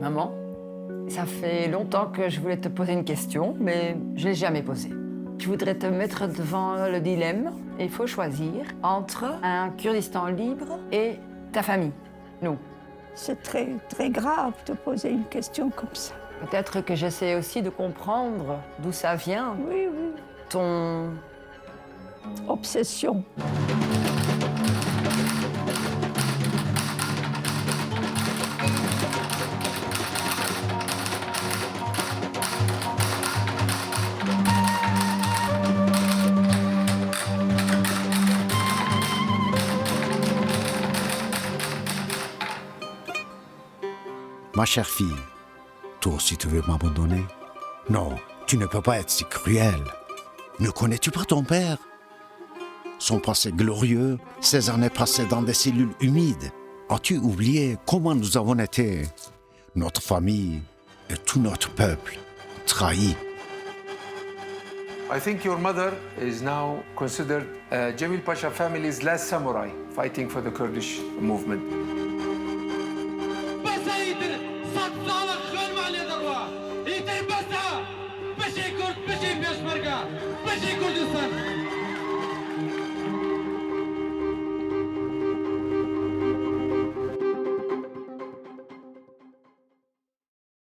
Maman, ça fait longtemps que je voulais te poser une question, mais je ne l'ai jamais posée. Je voudrais te mettre devant le dilemme. Il faut choisir entre un Kurdistan libre et ta famille, nous. C'est très, très grave de poser une question comme ça. Peut-être que j'essaie aussi de comprendre d'où ça vient, Oui, oui. ton... Obsession. Ma chère fille, toi aussi tu veux m'abandonner? Non, tu ne peux pas être si cruel. Ne connais-tu pas ton père? Son passé glorieux, ses années passées dans des cellules humides. As-tu oublié comment nous avons été, notre famille et tout notre peuple, trahis? I think your mother is now considered Jamil Pasha family's last samurai fighting for the Kurdish movement. بشي كردستان